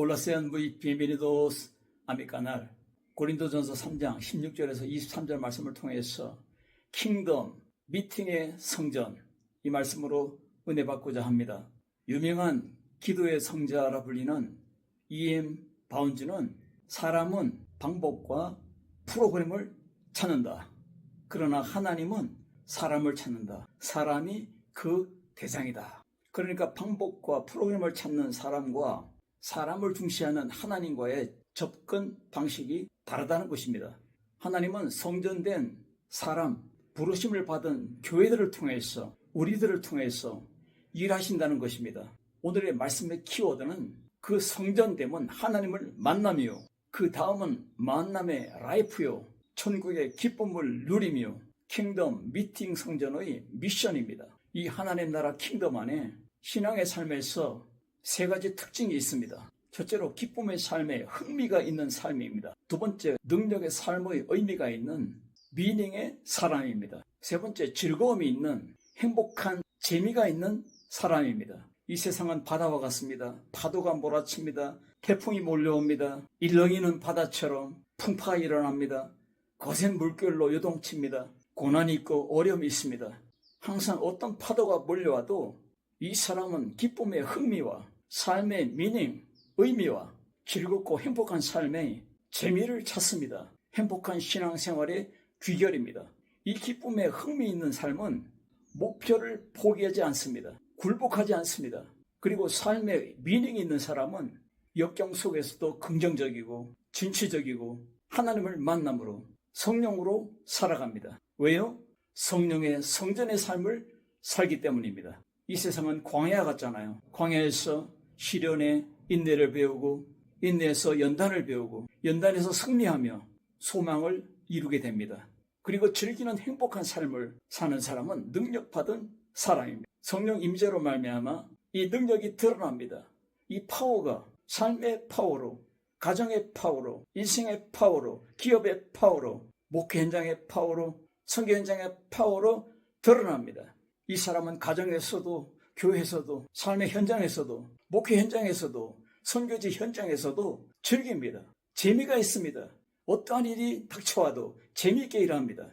Hola, sean muy bienvenidos a mi canal. 고린도전서 3장 16절에서 23절 말씀을 통해서 킹덤, 미팅의 성전, 이 말씀으로 은혜 받고자 합니다. 유명한 기도의 성자라 불리는 E.M. 바운즈는 사람은 방법과 프로그램을 찾는다. 그러나 하나님은 사람을 찾는다. 사람이 그 대상이다. 그러니까 방법과 프로그램을 찾는 사람과 사람을 중시하는 하나님과의 접근 방식이 다르다는 것입니다. 하나님은 성전된 사람, 부르심을 받은 교회들을 통해서, 우리들을 통해서 일하신다는 것입니다. 오늘의 말씀의 키워드는 그 성전됨은 하나님을 만남이요, 그 다음은 만남의 라이프요, 천국의 기쁨을 누리며 킹덤 미팅 성전의 미션입니다. 이 하나님 나라 킹덤 안에 신앙의 삶에서 세 가지 특징이 있습니다. 첫째로 기쁨의 삶에 흥미가 있는 삶입니다. 두 번째, 능력의 삶의 의미가 있는 미닝의 사람입니다. 세 번째, 즐거움이 있는 행복한 재미가 있는 사람입니다. 이 세상은 바다와 같습니다. 파도가 몰아칩니다. 태풍이 몰려옵니다. 일렁이는 바다처럼 풍파가 일어납니다. 거센 물결로 요동칩니다. 고난이 있고 어려움이 있습니다. 항상 어떤 파도가 몰려와도 이 사람은 기쁨의 흥미와 삶의 미닝, 의미와 즐겁고 행복한 삶의 재미를 찾습니다. 행복한 신앙생활의 귀결입니다. 이 기쁨의 흥미 있는 삶은 목표를 포기하지 않습니다. 굴복하지 않습니다. 그리고 삶의 미닝이 있는 사람은 역경 속에서도 긍정적이고 진취적이고 하나님을 만남으로 성령으로 살아갑니다. 왜요? 성령의 성전의 삶을 살기 때문입니다. 이 세상은 광야 같잖아요. 광야에서 시련의 인내를 배우고 인내에서 연단을 배우고 연단에서 승리하며 소망을 이루게 됩니다. 그리고 즐기는 행복한 삶을 사는 사람은 능력받은 사람입니다. 성령 임재로 말미암아 이 능력이 드러납니다. 이 파워가 삶의 파워로, 가정의 파워로, 인생의 파워로, 기업의 파워로, 목회 현장의 파워로, 선교 현장의 파워로 드러납니다. 이 사람은 가정에서도 교회에서도 삶의 현장에서도 목회 현장에서도 선교지 현장에서도 즐깁니다. 재미가 있습니다. 어떠한 일이 닥쳐와도 재미있게 일합니다.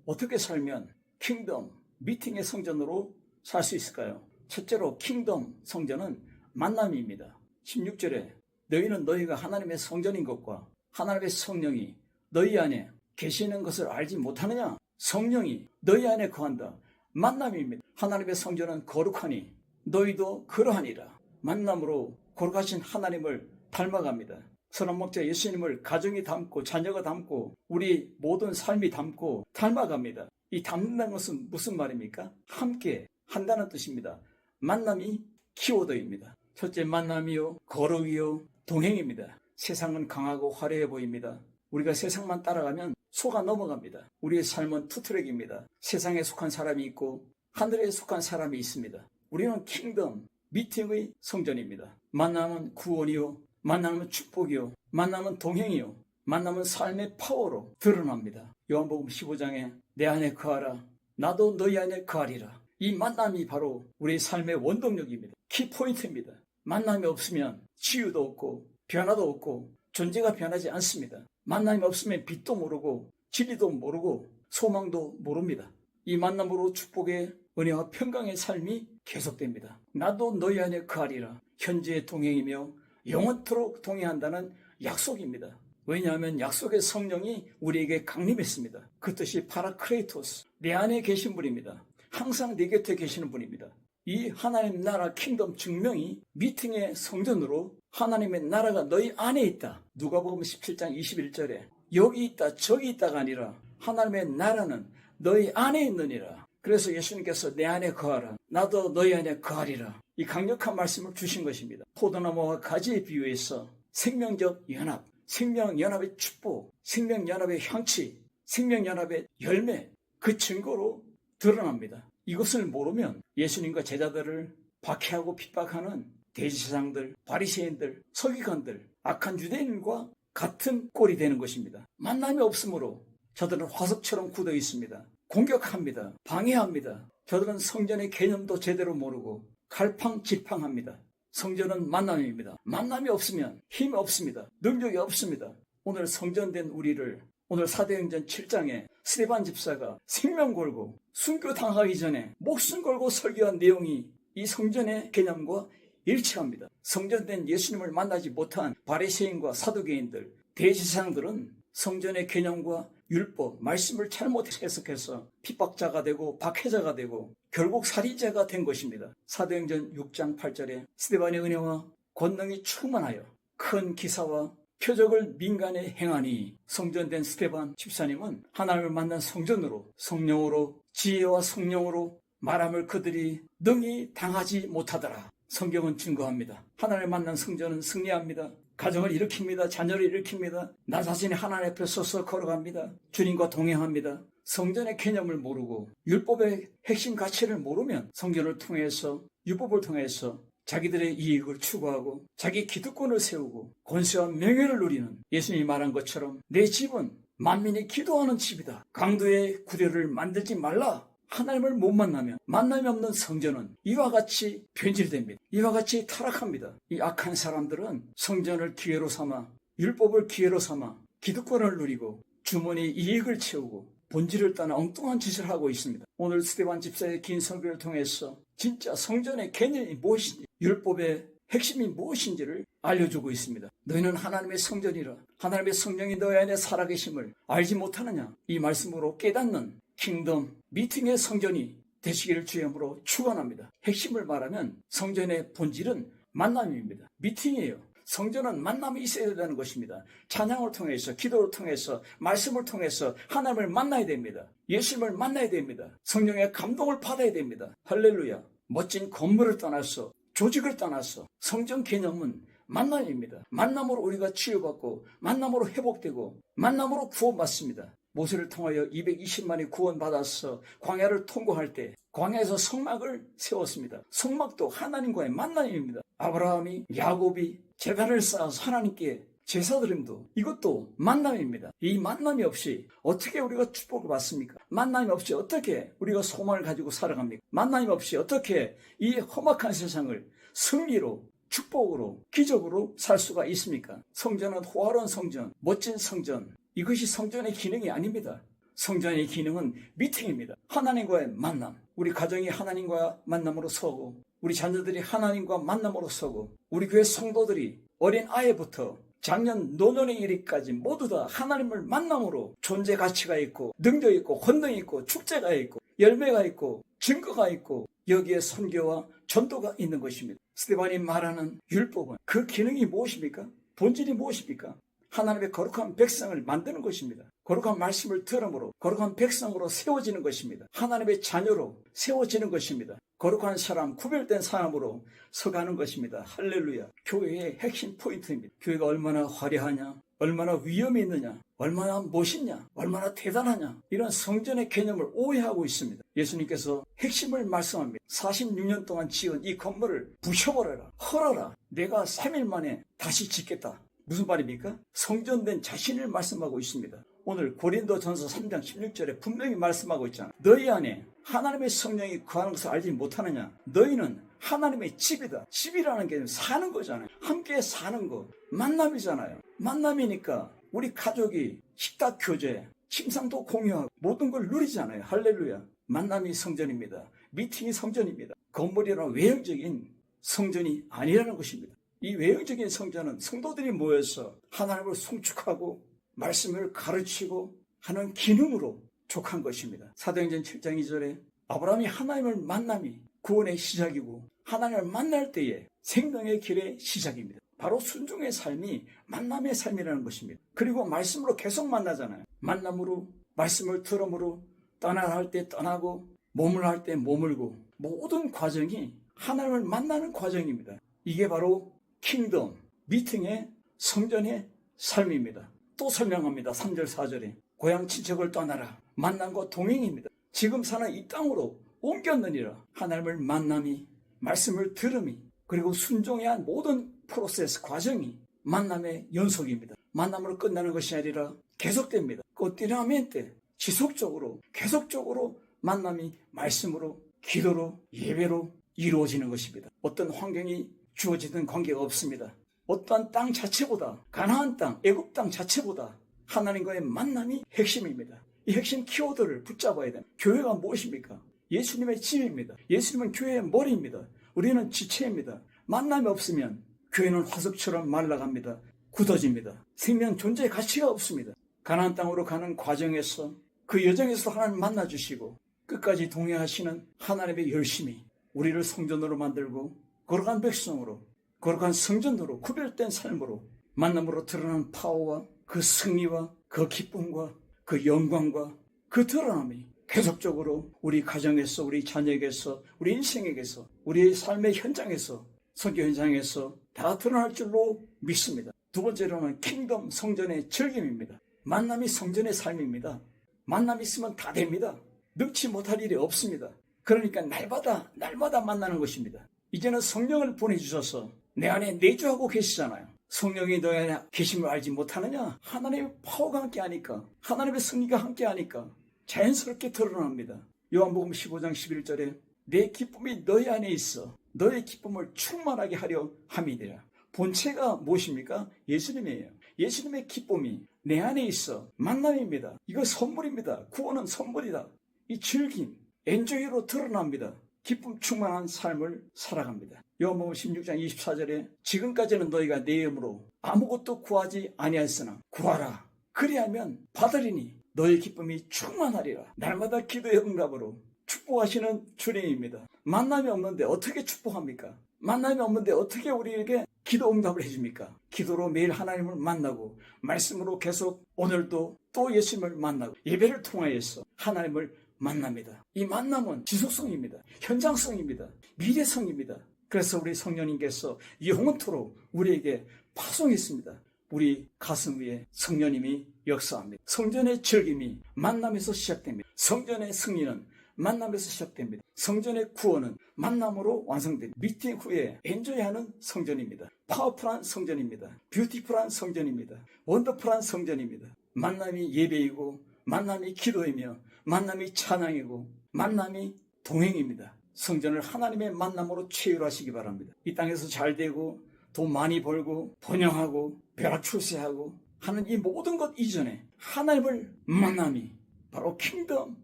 어떻게 살면 킹덤, 미팅의 성전으로 살 수 있을까요? 첫째로 킹덤 성전은 만남입니다. 16절에 너희는 너희가 하나님의 성전인 것과 하나님의 성령이 너희 안에 계시는 것을 알지 못하느냐? 성령이 너희 안에 거한다. 만남입니다. 하나님의 성전은 거룩하니 너희도 그러하니라. 만남으로 거룩하신 하나님을 닮아갑니다. 선한 목자 예수님을 가정이 닮고 자녀가 닮고 우리 모든 삶이 닮고 닮아갑니다. 이 닮는다는 것은 무슨 말입니까? 함께 한다는 뜻입니다. 만남이 키워드입니다. 첫째, 만남이요, 거룩이요, 동행입니다. 세상은 강하고 화려해 보입니다. 우리가 세상만 따라가면 속아 넘어갑니다. 우리의 삶은 투트랙입니다. 세상에 속한 사람이 있고 하늘에 속한 사람이 있습니다. 우리는 킹덤, 미팅의 성전입니다. 만남은 구원이요, 만남은 축복이요, 만남은 동행이요, 만남은 삶의 파워로 드러납니다. 요한복음 15장에 내 안에 거하라, 나도 너희 안에 거하리라. 이 만남이 바로 우리의 삶의 원동력입니다. 키포인트입니다. 만남이 없으면 치유도 없고 변화도 없고 존재가 변하지 않습니다. 만남이 없으면 빛도 모르고 진리도 모르고 소망도 모릅니다. 이 만남으로 축복의 은혜와 평강의 삶이 계속됩니다. 나도 너희 안에 거하리라. 현재의 동행이며 영원토록 동행한다는 약속입니다. 왜냐하면 약속의 성령이 우리에게 강림했습니다. 그 뜻이 파라크레이토스, 내 안에 계신 분입니다. 항상 내 곁에 계시는 분입니다. 이 하나님 나라 킹덤 증명이 미팅의 성전으로 하나님의 나라가 너희 안에 있다. 누가복음 17장 21절에 여기 있다 저기 있다가 아니라 하나님의 나라는 너희 안에 있느니라. 그래서 예수님께서 내 안에 거하라, 나도 너희 안에 거하리라. 이 강력한 말씀을 주신 것입니다. 포도나무와 가지에 비유해서 생명적 연합, 생명연합의 축복, 생명연합의 향취, 생명연합의 열매, 그 증거로 드러납니다. 이것을 모르면 예수님과 제자들을 박해하고 핍박하는 대제사장들, 바리새인들, 서기관들, 악한 유대인과 같은 꼴이 되는 것입니다. 만남이 없으므로 저들은 화석처럼 굳어 있습니다. 공격합니다. 방해합니다. 저들은 성전의 개념도 제대로 모르고 갈팡질팡합니다. 성전은 만남입니다. 만남이 없으면 힘이 없습니다. 능력이 없습니다. 오늘 성전된 우리를 오늘 사도행전 7장에 스데반 집사가 생명 걸고 순교당하기 전에 목숨 걸고 설교한 내용이 이 성전의 개념과 일치합니다. 성전된 예수님을 만나지 못한 바리새인과 사두개인들, 대제사장들은 성전의 개념과 율법, 말씀을 잘못 해석해서 핍박자가 되고 박해자가 되고 결국 살인자가 된 것입니다. 사도행전 6장 8절에 스데반의 은혜와 권능이 충만하여 큰 기사와 표적을 민간에 행하니 성전된 스데반 집사님은 하나님을 만난 성전으로 성령으로 지혜와 성령으로 말함을 그들이 능히 당하지 못하더라. 성경은 증거합니다. 하나님을 만난 성전은 승리합니다. 가정을 일으킵니다. 자녀를 일으킵니다. 나 자신이 하나님 앞에 서서 걸어갑니다. 주님과 동행합니다. 성전의 개념을 모르고 율법의 핵심 가치를 모르면 성전을 통해서 율법을 통해서 자기들의 이익을 추구하고 자기 기득권을 세우고 권세와 명예를 누리는 예수님이 말한 것처럼 내 집은 만민이 기도하는 집이다. 강도의 구려를 만들지 말라. 하나님을 못 만나면 만남이 없는 성전은 이와 같이 변질됩니다. 이와 같이 타락합니다. 이 악한 사람들은 성전을 기회로 삼아 율법을 기회로 삼아 기득권을 누리고 주머니 이익을 채우고 본질을 떠나 엉뚱한 짓을 하고 있습니다. 오늘 스데반 집사의 긴 설교를 통해서 진짜 성전의 개념이 무엇인지 율법의 핵심이 무엇인지를 알려주고 있습니다. 너희는 하나님의 성전이라 하나님의 성령이 너희 안에 살아계심을 알지 못하느냐. 이 말씀으로 깨닫는 킹덤 미팅의 성전이 되시기를 주님으로 축원합니다. 핵심을 말하면 성전의 본질은 만남입니다. 미팅이에요. 성전은 만남이 있어야 된다는 것입니다. 찬양을 통해서 기도를 통해서 말씀을 통해서 하나님을 만나야 됩니다. 예수님을 만나야 됩니다. 성령의 감동을 받아야 됩니다. 할렐루야. 멋진 건물을 떠나서 조직을 떠나서 성전 개념은 만남입니다. 만남으로 우리가 치유받고 만남으로 회복되고 만남으로 구원받습니다. 모세를 통하여 220만이 구원받아서 광야를 통과할 때 광야에서 성막을 세웠습니다. 성막도 하나님과의 만남입니다. 아브라함이 야곱이 제단을 쌓아서 하나님께 제사 드림도 이것도 만남입니다. 이 만남이 없이 어떻게 우리가 축복을 받습니까? 만남이 없이 어떻게 우리가 소망을 가지고 살아갑니까? 만남이 없이 어떻게 이 험악한 세상을 승리로 축복으로 기적으로 살 수가 있습니까? 성전은 호화로운 성전, 멋진 성전, 이것이 성전의 기능이 아닙니다. 성전의 기능은 미팅입니다. 하나님과의 만남. 우리 가정이 하나님과 만남으로 서고 우리 자녀들이 하나님과 만남으로 서고 우리 교회 성도들이 어린 아이부터 작년 노년에 이르기까지 모두 다 하나님을 만남으로 존재 가치가 있고 능력이 있고 권능이 있고 축제가 있고 열매가 있고 증거가 있고 여기에 선교와 전도가 있는 것입니다. 스데반이 말하는 율법은 그 기능이 무엇입니까? 본질이 무엇입니까? 하나님의 거룩한 백성을 만드는 것입니다. 거룩한 말씀을 들음으로 거룩한 백성으로 세워지는 것입니다. 하나님의 자녀로 세워지는 것입니다. 거룩한 사람, 구별된 사람으로 서가는 것입니다. 할렐루야. 교회의 핵심 포인트입니다. 교회가 얼마나 화려하냐, 얼마나 위엄이 있느냐, 얼마나 멋있냐, 얼마나 대단하냐, 이런 성전의 개념을 오해하고 있습니다. 예수님께서 핵심을 말씀합니다. 46년 동안 지은 이 건물을 부셔버려라, 헐어라. 내가 3일 만에 다시 짓겠다. 무슨 말입니까? 성전된 자신을 말씀하고 있습니다. 오늘 고린도전서 3장 16절에 분명히 말씀하고 있잖아. 너희 안에 하나님의 성령이 거하는 것을 알지 못하느냐? 너희는 하나님의 집이다. 집이라는 게 사는 거잖아요. 함께 사는 거. 만남이잖아요. 만남이니까 우리 가족이 식탁 교제, 침상도 공유하고 모든 걸 누리잖아요. 할렐루야. 만남이 성전입니다. 미팅이 성전입니다. 건물이나 외형적인 성전이 아니라는 것입니다. 이 외형적인 성전은 성도들이 모여서 하나님을 송축하고 말씀을 가르치고 하는 기능으로 족한 것입니다. 사도행전 7장 2절에 아브라함이 하나님을 만남이 구원의 시작이고 하나님을 만날 때에 생명의 길의 시작입니다. 바로 순종의 삶이 만남의 삶이라는 것입니다. 그리고 말씀으로 계속 만나잖아요. 만남으로 말씀을 들음으로 떠나야 할 때 떠나고 머물러 할 때 머물고 모든 과정이 하나님을 만나는 과정입니다. 이게 바로 킹덤, 미팅의 성전의 삶입니다. 또 설명합니다. 3절 4절에 고향 친척을 떠나라. 만남과 동행입니다. 지금 사는 이 땅으로 옮겼느니라. 하나님을 만남이, 말씀을 들음이, 그리고 순종해야 한 모든 프로세스 과정이 만남의 연속입니다. 만남으로 끝나는 것이 아니라 계속됩니다. continuamente 지속적으로 계속적으로 만남이 말씀으로 기도로 예배로 이루어지는 것입니다. 어떤 환경이 주어지는 관계가 없습니다. 어떠한 땅 자체보다, 가나안 땅, 애굽 땅 자체보다 하나님과의 만남이 핵심입니다. 이 핵심 키워드를 붙잡아야 됩니다. 교회가 무엇입니까? 예수님의 집입니다. 예수님은 교회의 머리입니다. 우리는 지체입니다. 만남이 없으면 교회는 화석처럼 말라갑니다. 굳어집니다. 생명 존재의 가치가 없습니다. 가나안 땅으로 가는 과정에서 그 여정에서 하나님 만나주시고 끝까지 동행하시는 하나님의 열심이 우리를 성전으로 만들고 거룩한 백성으로, 거룩한 성전으로 구별된 삶으로 만남으로 드러난 파워와 그 승리와 그 기쁨과 그 영광과 그 드러남이 계속적으로 우리 가정에서, 우리 자녀에게서, 우리 인생에게서, 우리의 삶의 현장에서, 선교 현장에서 다 드러날 줄로 믿습니다. 두 번째로는 킹덤 성전의 즐김입니다. 만남이 성전의 삶입니다. 만남이 있으면 다 됩니다. 능치 못할 일이 없습니다. 그러니까 날마다 만나는 것입니다. 이제는 성령을 보내주셔서 내 안에 내주하고 계시잖아요. 성령이 너희 안에 계심을 알지 못하느냐? 하나님의 파워가 함께하니까, 하나님의 승리가 함께하니까 자연스럽게 드러납니다. 요한복음 15장 11절에 내 기쁨이 너희 안에 있어 너의 기쁨을 충만하게 하려 함이니라. 본체가 무엇입니까? 예수님이에요. 예수님의 기쁨이 내 안에 있어 만남입니다. 이거 선물입니다. 구원은 선물이다. 이 즐김, 엔조이로 드러납니다. 기쁨 충만한 삶을 살아갑니다. 요한복음 16장 24절에 지금까지는 너희가 내 이름으로 아무것도 구하지 아니하였으나 구하라. 그리하면 받으리니 너의 기쁨이 충만하리라. 날마다 기도의 응답으로 축복하시는 주님입니다. 만남이 없는데 어떻게 축복합니까? 만남이 없는데 어떻게 우리에게 기도 응답을 해줍니까? 기도로 매일 하나님을 만나고 말씀으로 계속 오늘도 또 예수님을 만나고 예배를 통하여서 하나님을 만납니다. 이 만남은 지속성입니다. 현장성입니다. 미래성입니다. 그래서 우리 성령님께서 영원토록 우리에게 파송했습니다. 우리 가슴 위에 성령님이 역사합니다. 성전의 즐김이 만남에서 시작됩니다. 성전의 승리는 만남에서 시작됩니다. 성전의 구원은 만남으로 완성됩니다. 미팅 후에 엔조이하는 성전입니다. 파워풀한 성전입니다. 뷰티풀한 성전입니다. 원더풀한 성전입니다. 만남이 예배이고 만남이 기도이며 만남이 찬양이고 만남이 동행입니다. 성전을 하나님의 만남으로 채율하시기 바랍니다. 이 땅에서 잘 되고 돈 많이 벌고 번영하고 벼락 출세하고 하는 이 모든 것 이전에 하나님을 만남이 바로 킹덤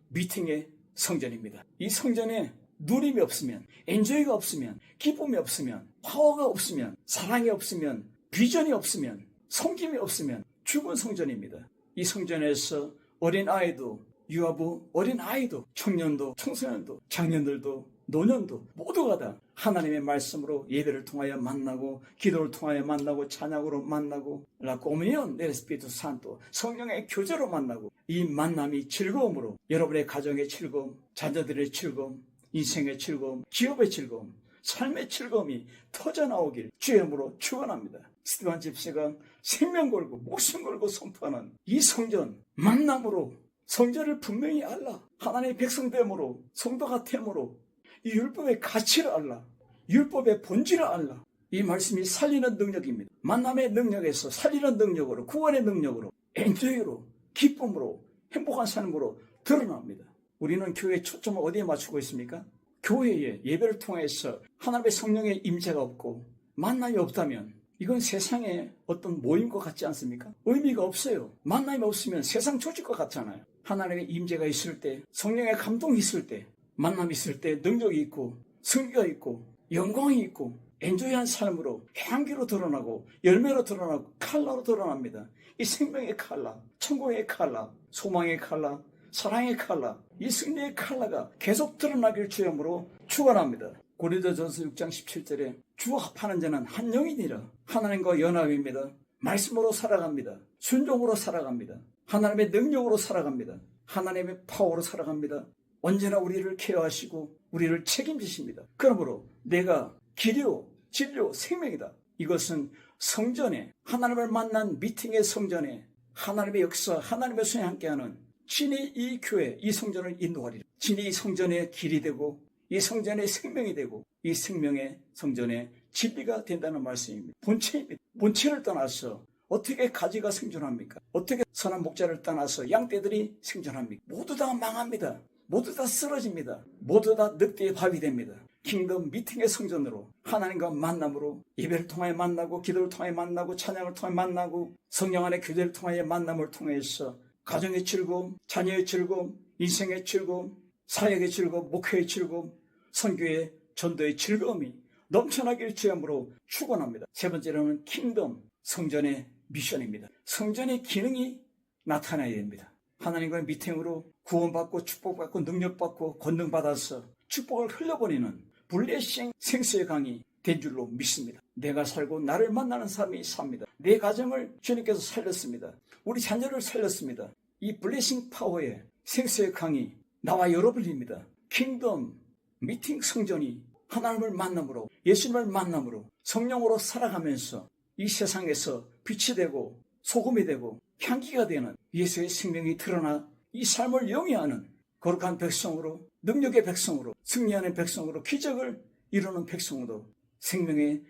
미팅의 성전입니다. 이 성전에 누림이 없으면, 엔조이가 없으면, 기쁨이 없으면, 파워가 없으면, 사랑이 없으면, 비전이 없으면, 섬김이 없으면 죽은 성전입니다. 이 성전에서 어린아이도, 유아부, 어린아이도, 청년도, 청소년도, 장년들도, 노년도 모두가 다 하나님의 말씀으로 예배를 통하여 만나고 기도를 통하여 만나고 찬양으로 만나고 라 코미니온 델 스피리투 산토 성령의 교제로 만나고 이 만남이 즐거움으로 여러분의 가정의 즐거움, 자녀들의 즐거움, 인생의 즐거움, 기업의 즐거움, 삶의 즐거움이 터져나오길 주의 이름으로 축원합니다. 스티반 집사가 생명 걸고 목숨 걸고 선포하는 이 성전 만남으로 성전을 분명히 알라. 하나님의 백성됨으로 성도가 됨으로 이 율법의 가치를 알라. 율법의 본질을 알라. 이 말씀이 살리는 능력입니다. 만남의 능력에서 살리는 능력으로 구원의 능력으로 엔조이로 기쁨으로 행복한 삶으로 드러납니다. 우리는 교회의 초점을 어디에 맞추고 있습니까? 교회에 예배를 통해서 하나님의 성령의 임재가 없고 만남이 없다면 이건 세상의 어떤 모임과 같지 않습니까? 의미가 없어요. 만남이 없으면 세상 조직과 같잖아요. 하나님의 임재가 있을 때, 성령의 감동이 있을 때, 만남이 있을 때 능력이 있고 승리가 있고 영광이 있고 엔조이한 삶으로 향기로 드러나고 열매로 드러나고 칼라로 드러납니다. 이 생명의 칼라, 천국의 칼라, 소망의 칼라, 사랑의 칼라, 이 승리의 칼라가 계속 드러나길 주님으로 축원합니다. 고린도전서 6장 17절에 주와 합하는 자는 한 영이니라. 하나님과 연합입니다. 말씀으로 살아갑니다. 순종으로 살아갑니다. 하나님의 능력으로 살아갑니다. 하나님의 파워로 살아갑니다. 언제나 우리를 케어하시고 우리를 책임지십니다. 그러므로 내가 길이요 진리요 생명이다. 이것은 성전에 하나님을 만난 미팅의 성전에 하나님의 역사, 하나님의 손에 함께하는 진이 이 교회, 이 성전을 인도하리라. 진이 이 성전의 길이 되고 이 성전의 생명이 되고 이 생명의 성전의 진리가 된다는 말씀입니다. 본체입니다. 본체를 떠나서 어떻게 가지가 생존합니까? 어떻게 선한 목자를 떠나서 양떼들이 생존합니까? 모두 다 망합니다. 모두 다 쓰러집니다. 모두 다 늑대의 밥이 됩니다. 킹덤 미팅의 성전으로 하나님과 만남으로 예배를 통하여 만나고 기도를 통하여 만나고 찬양을 통하여 만나고 성령 안의 교제를 통하여 만남을 통해서 가정의 즐거움, 자녀의 즐거움, 인생의 즐거움, 사역의 즐거움, 목회의 즐거움, 선교의 전도의 즐거움이 넘쳐나길 주함으로 축원합니다. 세 번째로는 킹덤 성전의 미션입니다. 성전의 기능이 나타나야 됩니다. 하나님과의 미팅으로 구원받고 축복받고 능력받고 권능받아서 축복을 흘려보내는 블레싱 생수의 강이 된 줄로 믿습니다. 내가 살고 나를 만나는 삶이 삽니다. 내 가정을 주님께서 살렸습니다. 우리 자녀를 살렸습니다. 이 블레싱 파워의 생수의 강이 나와 여러분입니다. 킹덤 미팅 성전이 하나님을 만남으로 예수님을 만남으로 성령으로 살아가면서 이 세상에서 빛이 되고 소금이 되고 향기가 되는 예수의 생명이 드러나 이 삶을 영위하는 거룩한 백성으로 능력의 백성으로 승리하는 백성으로 기적을 이루는 백성으로 생명의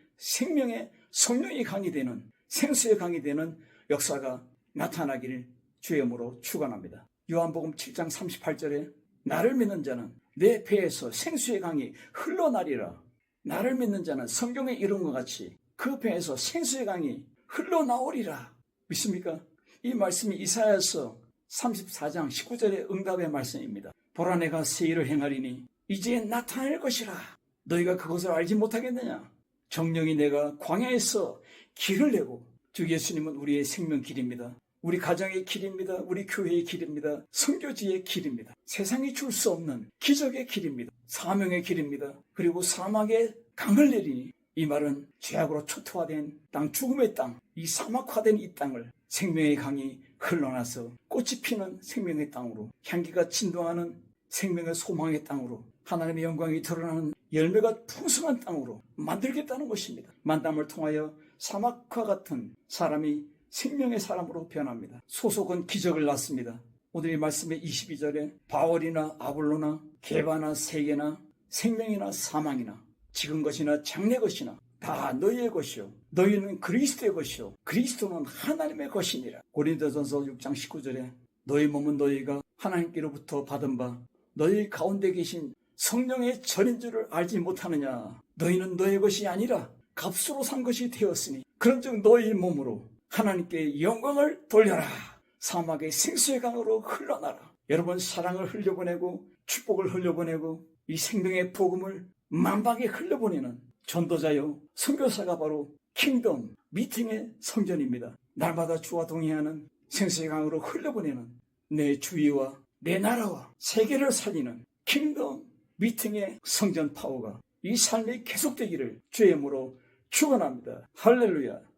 성령이 강이 되는 생수의 강이 되는 역사가 나타나기를 주의 이름으로 축원합니다. 요한복음 7장 38절에 나를 믿는 자는 내 배에서 생수의 강이 흘러나리라. 나를 믿는 자는 성경에 이룬 것 같이 그 배에서 생수의 강이 흘러나오리라. 믿습니까? 이 말씀이 이사야서 34장 19절의 응답의 말씀입니다. 보라 내가 새 일을 행하리니 이제 나타날 것이라. 너희가 그것을 알지 못하겠느냐? 정령이 내가 광야에서 길을 내고 주 예수님은 우리의 생명 길입니다. 우리 가정의 길입니다. 우리 교회의 길입니다. 선교지의 길입니다. 세상이 줄 수 없는 기적의 길입니다. 사명의 길입니다. 그리고 사막에 강을 내리니 이 말은 죄악으로 초토화된 땅, 죽음의 땅, 이 사막화된 이 땅을 생명의 강이 흘러나서 꽃이 피는 생명의 땅으로 향기가 진동하는 생명의 소망의 땅으로 하나님의 영광이 드러나는 열매가 풍성한 땅으로 만들겠다는 것입니다. 만남을 통하여 사막과 같은 사람이 생명의 사람으로 변합니다. 소속은 기적을 낳습니다. 오늘 이 말씀의 22절에 바월이나 아볼로나 게바나 세계나 생명이나 사망이나 지금 것이나 장래 것이나 다 너희의 것이요 너희는 그리스도의 것이요 그리스도는 하나님의 것이니라. 고린도전서 6장 19절에 너희 몸은 너희가 하나님께로부터 받은 바 너희 가운데 계신 성령의 전인 줄을 알지 못하느냐. 너희는 너의 것이 아니라 값으로 산 것이 되었으니 그런즉 너희 몸으로 하나님께 영광을 돌려라. 사막의 생수의 강으로 흘러나라. 여러분 사랑을 흘려보내고 축복을 흘려보내고 이 생명의 복음을 만방에 흘려보내는 전도자요 선교사가 바로 킹덤 미팅의 성전입니다. 날마다 주와 동행하는 생수의 강으로 흘려보내는 내 주위와 내 나라와 세계를 살리는 킹덤 미팅의 성전 파워가 이 삶이 계속되기를 주의 이름으로 축원합니다. 할렐루야.